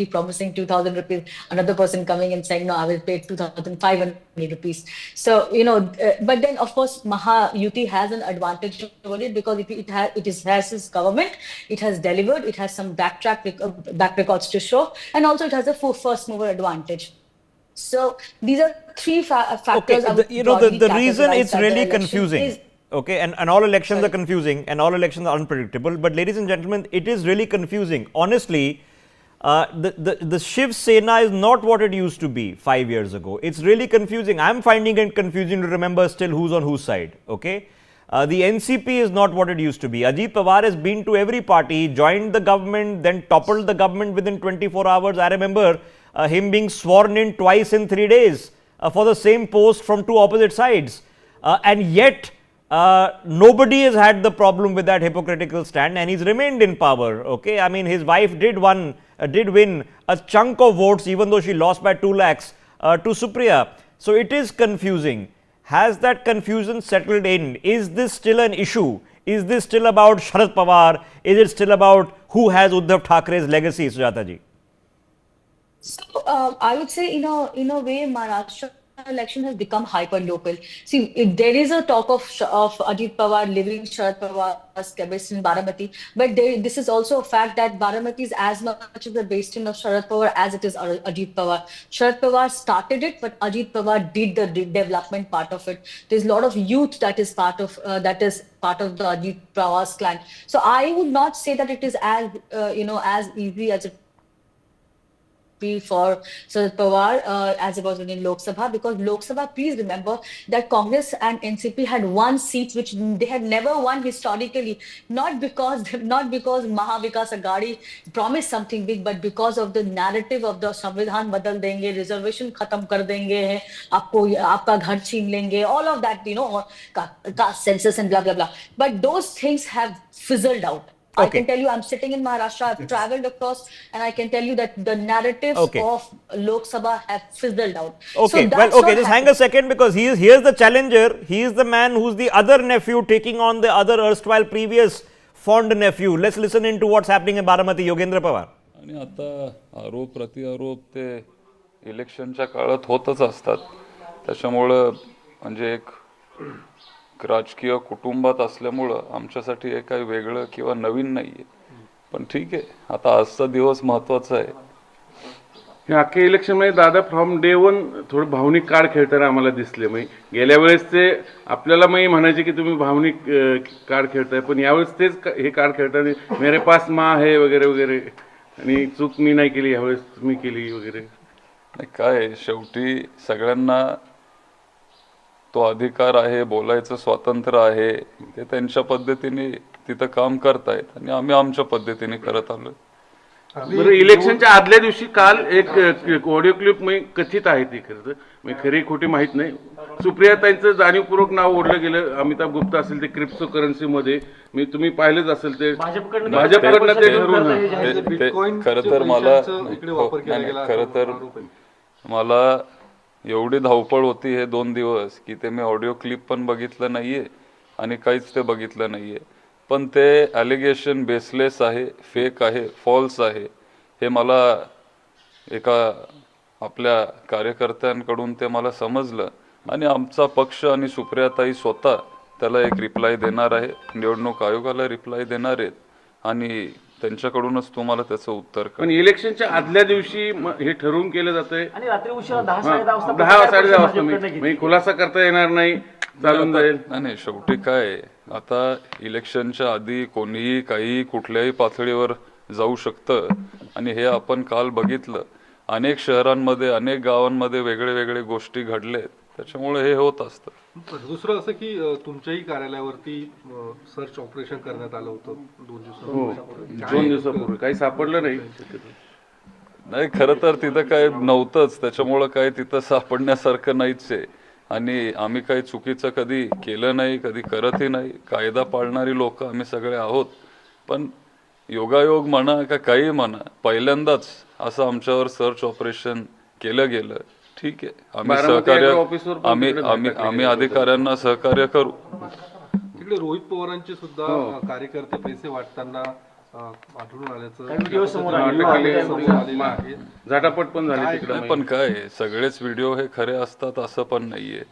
promising 2,000 rupees, another person coming and saying no, I will pay 2,500 rupees. So but then of course Mahayuti has an advantage over it because it has its government, it has delivered, it has some back records to show, and also it has a first mover advantage. So these are three factors. Okay, the reason it's really confusing. Okay, and all elections are confusing and all elections are unpredictable. But ladies and gentlemen, it is really confusing. Honestly, the Shiv Sena is not what it used to be 5 years ago. It's really confusing. I'm finding it confusing to remember still who's on whose side. Okay, the NCP is not what it used to be. Ajit Pawar has been to every party, joined the government, then toppled the government within 24 hours. I remember him being sworn in twice in 3 days for the same post from two opposite sides, and yet nobody has had the problem with that hypocritical stand, and he's remained in power. Okay, I mean, his wife did win a chunk of votes, even though she lost by 2 lakhs to Supriya. So it is confusing. Has that confusion settled in? Is this still an issue? Is this still about Sharad Pawar? Is it still about who has Uddhav Thackeray's legacy, Sujata ji? So I would say, in a way, Maharashtra election has become hyper local. See, there is a talk of Ajit Pawar leaving Sharad Pawar's cabinet in Baramati, but this is also a fact that Baramati is as much of the bastion of Sharad Pawar as it is Ajit Pawar. Sharad Pawar started it, but Ajit Pawar did the development part of it. There's a lot of youth that is part of the Ajit Pawar's clan. So I would not say that it is as easy as it for Sharad Pawar as it was in Lok Sabha, because Lok Sabha, please remember that Congress and NCP had won seats which they had never won historically, not because Maha Vikas Aghadi promised something big, but because of the narrative of the Samvidhan badal denge, reservation khatam kar denge, aapka ghar chhin lenge, all of that, caste census and blah blah blah. But those things have fizzled out. Okay. I can tell you, I'm sitting in Maharashtra, I've traveled across, and I can tell you that the narratives of Lok Sabha have fizzled out. Okay, so just hang a second, because here's the challenger. He is the man who's the other nephew taking on the other erstwhile previous fond nephew. Let's listen into what's happening in Baramati. Yogendra Pawar. आणि आता आरोप प्रत्यारोप ते इलेक्शनच्या काळात होतच असतात. त्याच्यामुळे म्हणजे एक राजकीय कुटुंबात असल्यामुळं आमच्यासाठी हे काही वेगळं किंवा नवीन नाहीये. पण ठीक आहे, आता आजचा दिवस महत्त्वाचा आहे. हे अख्खे इलेक्शन मध्ये दादा फ्रॉम डे वन थोडं भावनिक कार्ड खेळताना आम्हाला दिसले. गेल्या वेळेस ते आपल्याला म्हणायचे की तुम्ही भावनिक कार्ड खेळताय, पण यावेळेस तेच हे कार्ड खेळताना मेरे पास माँ है वगैरे वगैरे, आणि चूक मी नाही केली यावेळेस तुम्ही केली वगैरे. काय शेवटी सगळ्यांना तो अधिकार आहे, बोलायचं स्वातंत्र्य आहे, ते त्यांच्या पद्धतीने तिथं काम करतायत आणि आम्ही आमच्या पद्धतीने करत आलोय. बरं, इलेक्शनच्या आदल्या दिवशी काल एक ऑडिओ क्लिप कथित आहे, ती खरं खरी खोटी माहित नाही, सुप्रियाताईंचं जाणीवपूर्वक नाव ओढलं गेलं. अमिताभ गुप्ता असेल ते क्रिप्टो करन्सी मध्ये, तुम्ही पाहिलंच असेल ते भाजपकडनं ते खरं तर मला एवढी धावपळ होती हे 2 दिवस की ते मी ऑडिओ क्लिप पण बघितलं नाहीये आणि काहीच ते बघितलं नाहीये. पण ते ॲलिगेशन बेसलेस आहे, फेक आहे, फॉल्स आहे, हे मला एका आपल्या कार्यकर्त्यांकडून ते मला समजलं. आणि आमचा पक्ष आणि सुप्रियाताई स्वतः त्याला एक रिप्लाय देणार आहे, निवडणूक आयोगाला रिप्लाय देणार आहेत आणि त्यांच्याकडूनच तुम्हाला त्याचं उत्तर. पण इलेक्शनच्या आदल्या दिवशी हे ठरवून केलं जातंय आणि रात्री उशिरा 10-10:30 वाजता खुलासा करता येणार नाही, चालून जाईल. नाही, शेवटी काय, आता इलेक्शनच्या आधी कोणीही काही कुठल्याही पातळीवर जाऊ शकतं आणि हे आपण काल बघितलं. अनेक शहरांमध्ये, अनेक गावांमध्ये वेगळे वेगळे गोष्टी घडलेत, त्याच्यामुळे हे होत असतं. दुसरं असं की तुमच्याही कार्यालयावरती सर्च ऑपरेशन करण्यात आलं होतं 2 दिवसापूर्वी, काही सापडलं नाही. खरं तर तिथं काय नव्हतंच, त्याच्यामुळं काय तिथं सापडण्यासारखं नाहीच आहे. आणि आम्ही काही चुकीचं कधी केलं नाही, कधी करतही नाही. कायदा पाळणारी लोक आम्ही सगळे आहोत. पण योगायोग म्हणा का काही म्हणा, पहिल्यांदाच असं आमच्यावर सर्च ऑपरेशन केलं गेलं. ठीक आहे, आम्ही सहकार्य, आम्ही अधिकाऱ्यांना सहकार्य करू. तिकडे रोहित पवारांचे सुद्धा कार्यकर्ते पैसे वाटताना आढळून आल्याचं झटापट पण झाली तिकडे. पण काय, सगळेच व्हिडिओ हे खरे असतात असं पण नाहीये.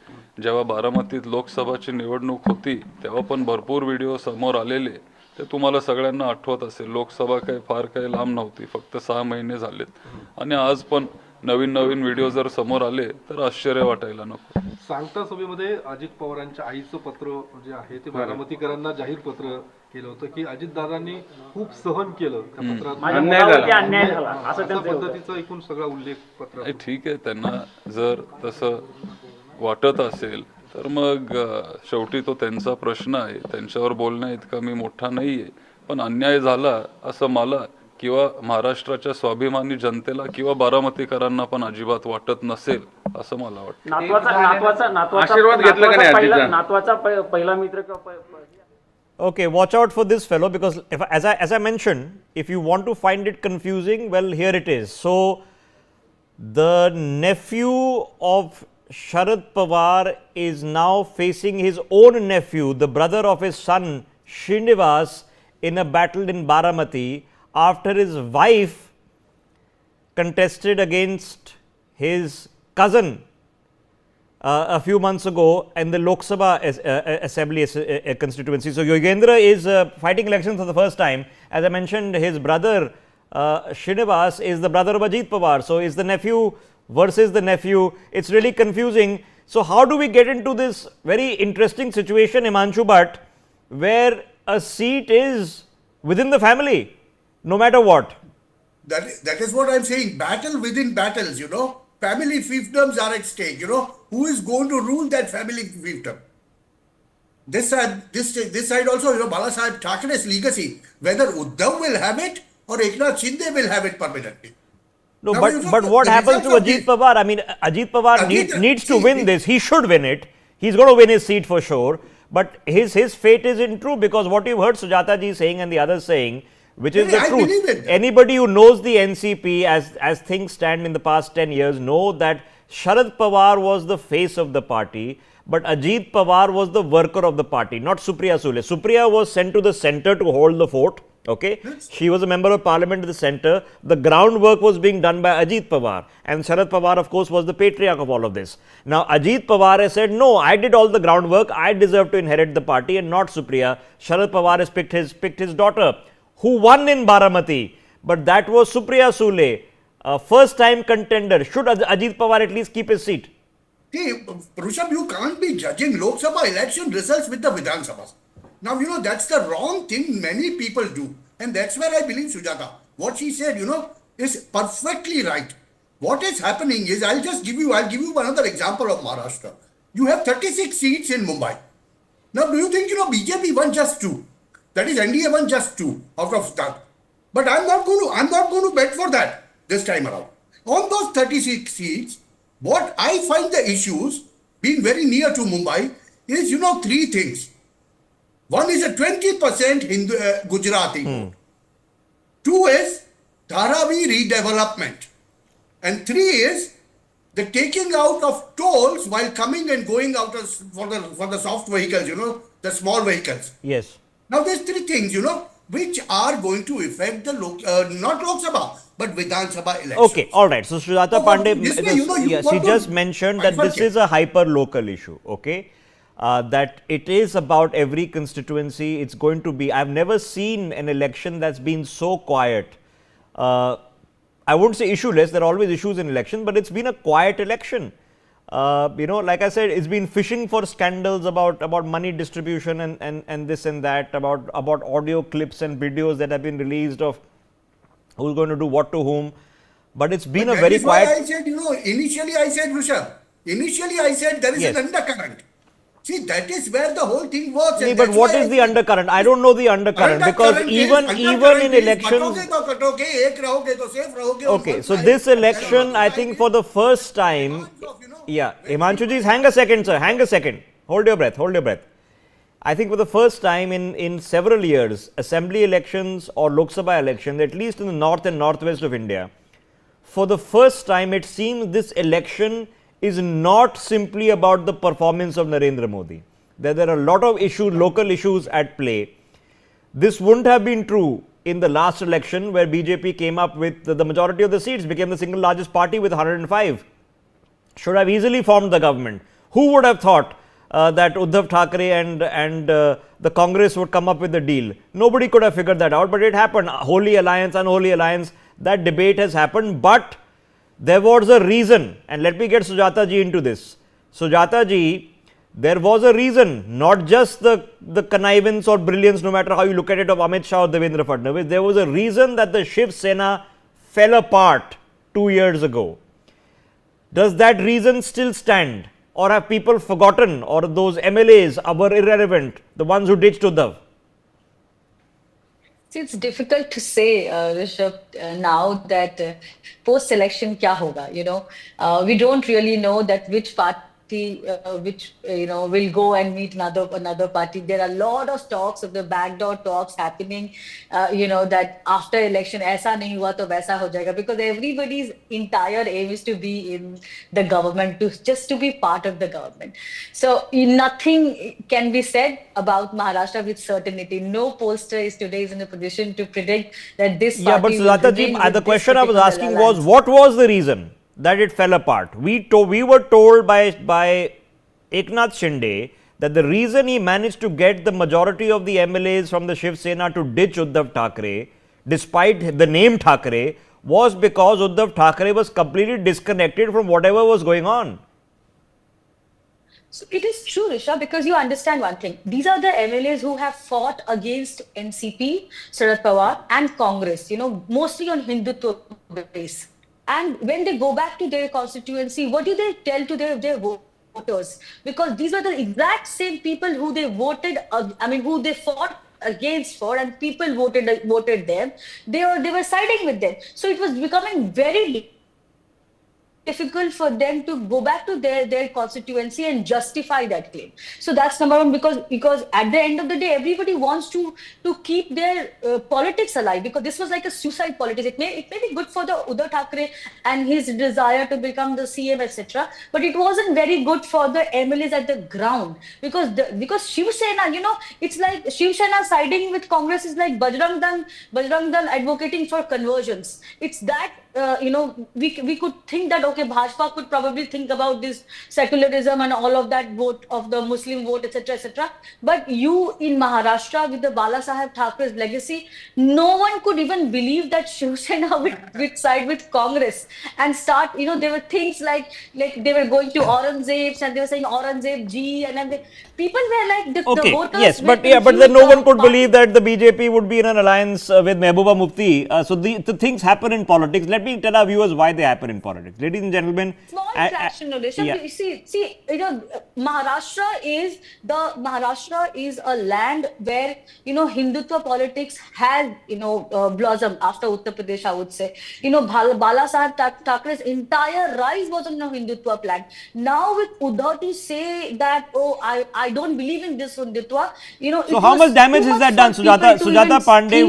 जेव्हा बारामतीत लोकसभाची निवडणूक होती तेव्हा पण भरपूर व्हिडिओ समोर आलेले, ते तुम्हाला सगळ्यांना आठवत असेल. लोकसभा काही फार काही लांब नव्हती, फक्त 6 महिने झालेत आणि आज पण नवीन नवीन व्हिडिओ जर समोर आले तर आश्चर्य वाटायला नको. सांगता सभेमध्ये अजित पवारांच्या आईचं पत्र जे आहे ते बारामतीकरांना जाहीर पत्र केलं होतं की अजितदादांनी खूप सहन केलं त्या पत्रात, अन्याय झाला असा पद्धतीचा एकूण सगळा उल्लेख पत्र. ठीक आहे, त्यांना जर तसं वाटत असेल तर मग शेवटी तो त्यांचा प्रश्न आहे. त्यांच्यावर बोलण्या इतका मी मोठा नाहीये, पण अन्याय झाला असं मला किंवा महाराष्ट्राच्या स्वाभिमानी जनतेला किंवा बारामतीकरांना पण अजिबात वाटत नसेल असं मला वाटतं. आशीर्वाद घेतला का नाही आजीचा? नातवाचा पहिला मित्र. Okay, watch out for this fellow, because if, as I mentioned, if you want to find it confusing, well, here it is. So, the nephew of Sharad Pawar is now facing his own nephew, the brother of his son Srinivas, in a battle in Baramati after his wife contested against his cousin a few months ago in the Lok Sabha Assembly constituency. So, Yogendra is fighting elections for the first time. As I mentioned, his brother Srinivas is the brother of Ajit Pawar. So, it's the nephew versus the nephew. It's really confusing. So, how do we get into this very interesting situation, Himanshu Bhatt, where a seat is within the family, no matter what? That is what I'm saying. Battle within battles, you know. Family fiefdoms are at stake, you know. Who is going to rule that family fiefdom? This side also, you know, Bala Sahib Thackeray's legacy, whether Uddhav will have it or Eknath Shinde will have it permanently. No, but what happens to Ajit Pawar? I mean, Ajit Pawar needs to win this. He should win it. He's going to win his seat for sure. But his fate isn't true, because what you've heard Sujata ji saying and the others saying, which is the truth. Anybody who knows the NCP as things stand in the past 10 years know that Sharad Pawar was the face of the party, but Ajit Pawar was the worker of the party, not Supriya Sule. Supriya was sent to the center to hold the fort. Okay, she was a member of parliament in the center. The groundwork was being done by Ajit Pawar, and Sharad Pawar, of course, was the patriarch of all of this. Now, Ajit Pawar has said, no, I did all the groundwork. I deserve to inherit the party and not Supriya. Sharad Pawar has picked his daughter, who won in Baramati, but that was Supriya Sule, first time contender. Should Ajit Pawar at least keep his seat? See, Rushabh, you can't be judging Lok Sabha election results with the Vidhan Sabhas. Now, you know, that's the wrong thing many people do. And that's where I believe Sujata, what she said, you know, is perfectly right. What is happening is, I'll give you another example of Maharashtra. You have 36 seats in Mumbai. Now, do you think, you know, BJP won just 2? That is, NDA won just 2 out of that. But I'm not going to bet for that this time around. On those 36 seats, what I find the issues, being very near to Mumbai, is, you know, 3 things. One is a 20% Hindu, Gujarati vote. 2 is Dharavi redevelopment. And 3 is the taking out of tolls while coming and going out for the soft vehicles, you know, the small vehicles. Yes. Now, there's 3 things, you know, which are going to affect the not Lok Sabha, but Vidhan Sabha elections. Okay, all right. So, Sujata Pandey, she just mentioned that this is a hyper-local issue, okay? That it is about every constituency. It's going to be, I've never seen an election that's been so quiet. I wouldn't say issueless, there are always issues in election, but it's been a quiet election. You know, like I said, it's been fishing for scandals about money distribution and this and that, about audio clips and videos that have been released of who's going to do what to whom. But it's been a very quiet. I said, you know, initially I said, Rushabh, there is an undercurrent. See, that is where the whole thing works. Nee, but what is the undercurrent? I don't know the undercurrent, because even in elections. Okay, so this election, I think for the first time, yeah, Himanshuji, hang a second, sir, hang a second. Hold your breath. I think for the first time in several years, assembly elections or Lok Sabha elections, at least in the north and northwest of India, for the first time it seems this election is not simply about the performance of Narendra Modi. There are a lot of issues, local issues at play. This wouldn't have been true in the last election, where BJP came up with the majority of the seats, became the single largest party with 105. Should have easily formed the government. Who would have thought that Uddhav Thackeray and the Congress would come up with a deal? Nobody could have figured that out, but it happened. Holy alliance, unholy alliance, that debate has happened, but there was a reason, and let me get Sujata ji into this. Sujata ji, there was a reason, not just the connivance or brilliance, no matter how you look at it, of Amit Shah or Devendra Fadnavis. There was a reason that the Shiv Sena fell apart 2 years ago. Does that reason still stand? Or have people forgotten, or those MLAs were irrelevant, the ones who ditched Uddhav? See, it's difficult to say, Rishabh, now that post-election kya hoga, we don't really know that which party which will go and meet another party. There are a lot of talks of the backdoor talks happening, that after election aisa nahi hua to waisa ho jayega, because everybody's entire aim is to be in the government, just to be part of the government. So nothing can be said about Maharashtra with certainty. No pollster is today in a position to predict that this party but Sujata ji, the question I was asking was, what was the reason that it fell apart? We were told by Eknath Shinde that the reason he managed to get the majority of the MLAs from the Shiv Sena to ditch Uddhav Thackeray, despite the name Thackeray, was because Uddhav Thackeray was completely disconnected from whatever was going on. So it is true, Rishabh, because you understand one thing. These are the MLAs who have fought against NCP, Sharad Pawar and Congress, mostly on Hindutva base. And when they go back to their constituency, what do they tell to their voters? Because these were the exact same people who they voted, who they fought against for, and people voted them. They were siding with them. So it was becoming very difficult for them to go back to their constituency and justify that claim. So that's number one, because at the end of the day, everybody wants to keep their politics alive, because this was like a suicide politics. It may be good for the Uddhav Thackeray and his desire to become the CM, etc. But it wasn't very good for the MLAs at the ground, because Shiv Sena, it's like Shiv Sena siding with Congress is like Bajrang Dal advocating for conversions. It's that we could think that, okay, Bhajpa could probably think about this secularism and all of that vote of the Muslim vote, etc., etc. But you in Maharashtra, with the Bala Saheb Thakur's legacy, no one could even believe that Shiv Sena would side with Congress and start, there were things like they were going to Aurangzeb and they were saying Aurangzeb Ji, and then people were like, the voters. Yes, but then no one could believe that the BJP would be in an alliance with Mehbooba Mufti. So the things happen in politics. Let me tell our viewers why they happen in politics. Ladies and gentlemen, small fraction of this. See, Maharashtra is a land where Hindutva politics has blossomed after Uttar Pradesh, I would say. Bala Saheb Thakuray's entire rise was on a Hindutva plan. Now with Uddhav to say that, I don't believe in this Hindutva, so how much damage is that done, Sujata Pandey,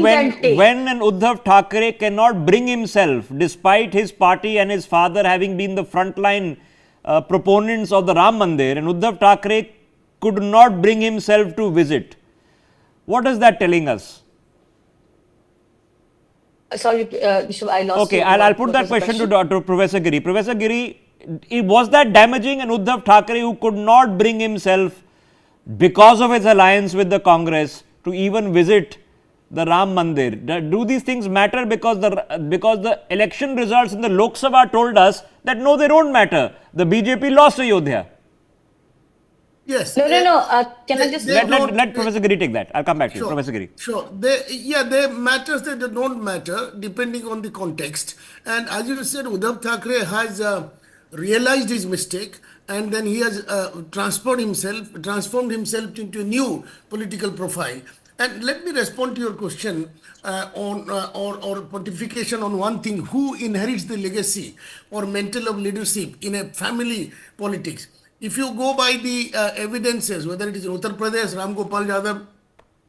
when an Uddhav Thackeray cannot bring himself, despite his party and his father having been the frontline proponents of the Ram Mandir, and Uddhav Thackeray could not bring himself to visit? What is that telling us? Sorry, I lost. Okay, I'll put that question to Professor Giri. Professor Giri, was that damaging, an Uddhav Thackeray who could not bring himself, because of his alliance with the Congress, to even visit the Ram Mandir? Do these things matter? Because the election results in the Lok Sabha told us that no, they don't matter. The BJP lost Ayodhya. Yes. No. Can I just let Professor Giri take that? I'll come back to you, Professor Giri. Sure. They matters that they don't matter depending on the context. And as you said, Uddhav Thackeray has realized his mistake, and then he has transformed himself into a new political profile. And let me respond to your question on pontification on one thing: who inherits the legacy or mantle of leadership in a family politics? If you go by the evidences, whether it is in Uttar Pradesh, Ram Gopal Yadav,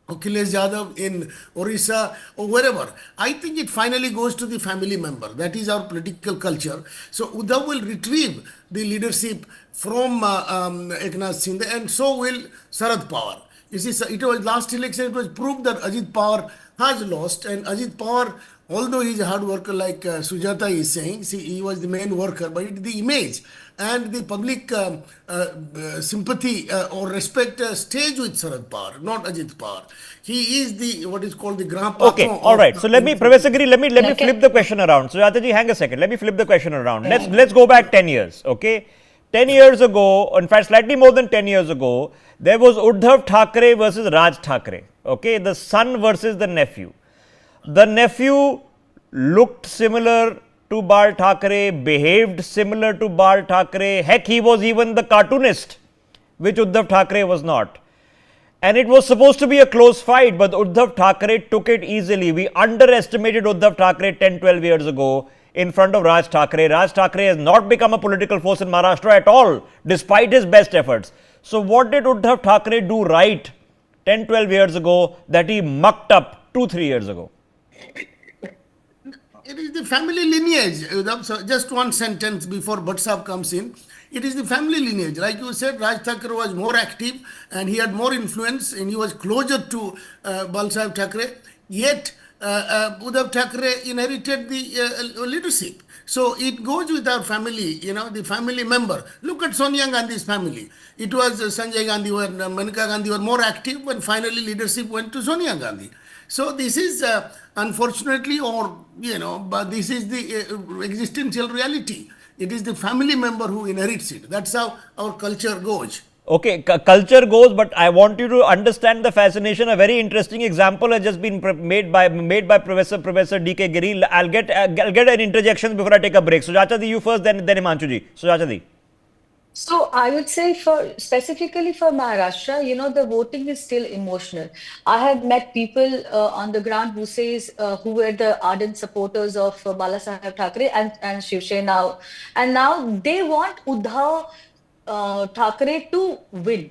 Akhilesh Yadav in Orissa or wherever, I think it finally goes to the family member. That is our political culture. So Uddhav will retrieve the leadership from Eknath Shinde, and so will Sharad Pawar. You see, it was last election, it was proved that Ajit Pawar has lost, and Ajit Pawar although he's a hard worker like Sujata is saying, see, he was the main worker, but it's the image and the public sympathy or respect stays with Sharad Pawar, not Ajit Pawar. He is the what is called the grand patron. Okay, all right. So let me, Professor Giri, let me flip the question around. So Sujata ji, hang a second. Let me flip the question around. Let's go back 10 years. Okay, 10 years ago, in fact, slightly more than 10 years ago, there was Uddhav Thackeray versus Raj Thackeray. Okay, the son versus the nephew. The nephew looked similar to Bal Thackeray, behaved similar to Bal Thackeray. Heck, he was even the cartoonist, which Uddhav Thackeray was not. And it was supposed to be a close fight, but Uddhav Thackeray took it easily. We underestimated Uddhav Thackeray 10-12 years ago in front of Raj Thackeray. Raj Thackeray has not become a political force in Maharashtra at all, despite his best efforts. So what did Uddhav Thackeray do right 10-12 years ago that he mucked up 2-3 years ago? It is the family lineage. So just one sentence before Bhatt comes in. It is the family lineage. Like you said, Raj Thackeray was more active and he had more influence and he was closer to Balsaheb Thackeray. Yet, Uddhav Thackeray inherited the leadership. So it goes with our family, the family member. Look at Sonia Gandhi's family. It was Sanjay Gandhi or Maneka Gandhi were more active, and finally leadership went to Sonia Gandhi. So this is unfortunately, but this is the existential reality. It is the family member who inherits it. That's how our culture goes. Okay, culture goes, but I want you to understand the fascination. A very interesting example has just been made by Professor D.K. Giri. I'll get an interjection before I take a break. Sujata ji, you first, then Himanshu ji. Sujata ji. So I would say specifically for Maharashtra, the voting is still emotional. I have met people on the ground who were the ardent supporters of Balasaheb Thackeray and Shiv Sena, and now they want Uddhav Thackeray to win.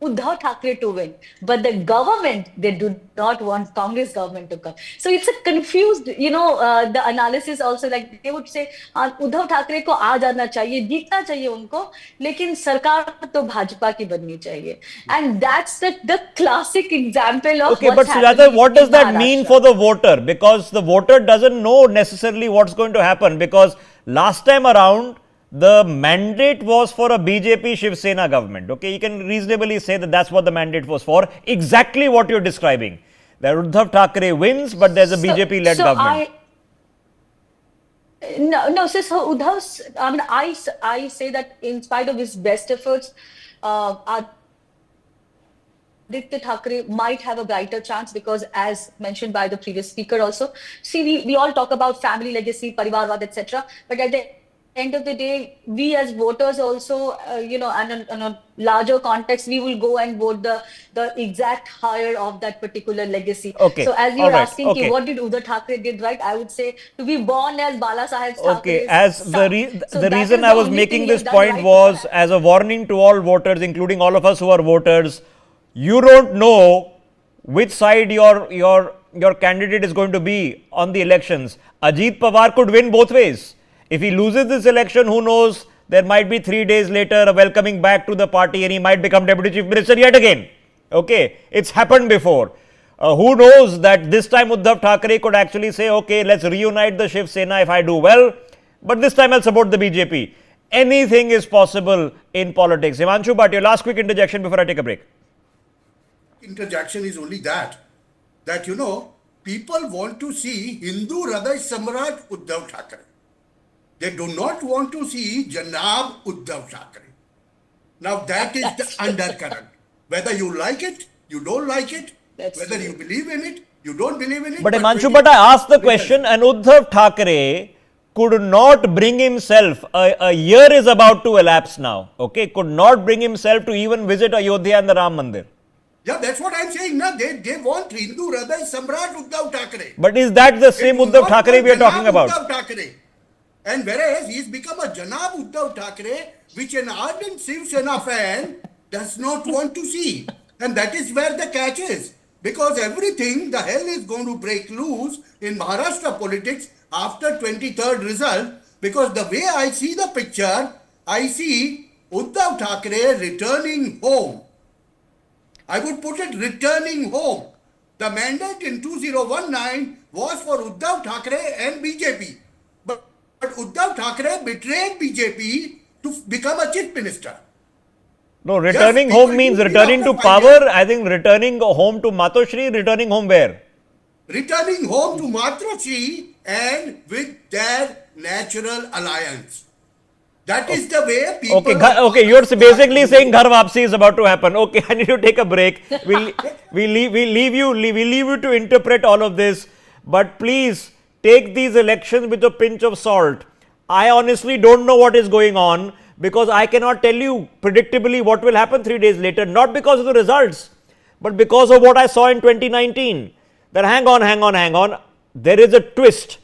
But the government, they do not want Congress government to come. So it's a confused, the analysis also, like they would say, Uddhav Thackeray ko aa jana chahiye, दिखना चाहिए उनको, लेकिन सरकार तो भाजपा की बननी चाहिए. And that's the classic example of okay, but Sujata, what does that mean for the voter? Because the voter doesn't know necessarily what's going to happen, because last time around, the mandate was for a BJP Shiv Sena government. Okay, you can reasonably say that that's what the mandate was for. Exactly what you're describing. That Uddhav Thackeray wins, but there's a BJP-led government. So Uddhav's, I say that in spite of his best efforts, Aditya Thackeray might have a brighter chance, because as mentioned by the previous speaker also, see, we all talk about family legacy, parivarvad, etc. But at the end of the day, we as voters also, and on a larger context, we will go and vote the exact hire of that particular legacy. Okay. So as you're asking, what did Uddhav Thackeray did right? I would say to be born as Balasaheb Thackeray. Okay, as the reason I was making this point was as a warning to all voters, including all of us who are voters. You don't know which side your candidate is going to be on the elections. Ajit Pawar could win both ways. If he loses this election, who knows, there might be 3 days later a welcoming back to the party and he might become Deputy Chief Minister yet again. Okay, it's happened before. Who knows that this time Uddhav Thackeray could actually say, okay, let's reunite the Shiv Sena if I do well, but this time I'll support the BJP. Anything is possible in politics. Himanshu, but your last quick interjection before I take a break. Interjection is only that people want to see Hindu Hriday Samrat Uddhav Thackeray. They do not want to see Janab Uddhav Thackeray. Now that is the undercurrent. Whether you like it, you don't like it, whether you believe in it, you don't believe in it. But Himanshu, but I asked the question, and Uddhav Thackeray could not bring himself, a year is about to elapse now, okay, could not bring himself to even visit Ayodhya and the Ram Mandir. Yeah, that's what I'm saying. Now they want Hindu Hriday Samrat Uddhav Thackeray. But is that the same Uddhav Thackeray we are talking about? Uddhav Thackeray. And whereas he's become a Janab Uddhav Thackeray, which an ardent Shiv Sena fan does not want to see. And that is where the catch is. Because everything, the hell is going to break loose in Maharashtra politics after 23rd result. Because the way I see the picture, I see Uddhav Thackeray returning home. I would put it returning home. The mandate in 2019 was for Uddhav Thackeray and BJP. But Uddhav Thackeray betrayed BJP to become a chief minister. No, returning home means returning to power. I think returning home to Matoshri, returning home where? Returning home to Matoshri and with their natural alliance. That is the way people... Okay, you're basically saying Ghar Vapsi is about to happen. Okay, I need to take a break. We'll leave you to interpret all of this. But please, take these elections with a pinch of salt. I honestly don't know what is going on because I cannot tell you predictably what will happen 3 days later. Not because of the results, but because of what I saw in 2019. That hang on. There is a twist.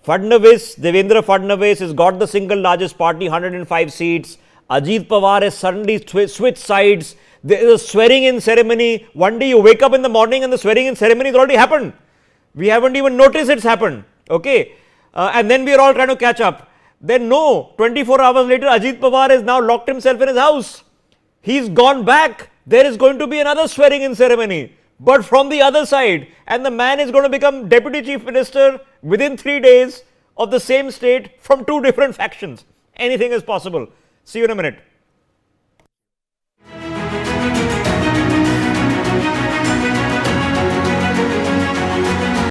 Devendra Fadnavis has got the single largest party, 105 seats. Ajit Pawar has suddenly switched sides. There is a swearing in ceremony. One day you wake up in the morning and the swearing in ceremony has already happened. We haven't even noticed it's happened. Okay. And then we are all trying to catch up. Then no, 24 hours later, Ajit Pawar has now locked himself in his house. He's gone back. There is going to be another swearing in ceremony, but from the other side. And the man is going to become deputy chief minister within 3 days of the same state from 2 different factions. Anything is possible. See you in a minute.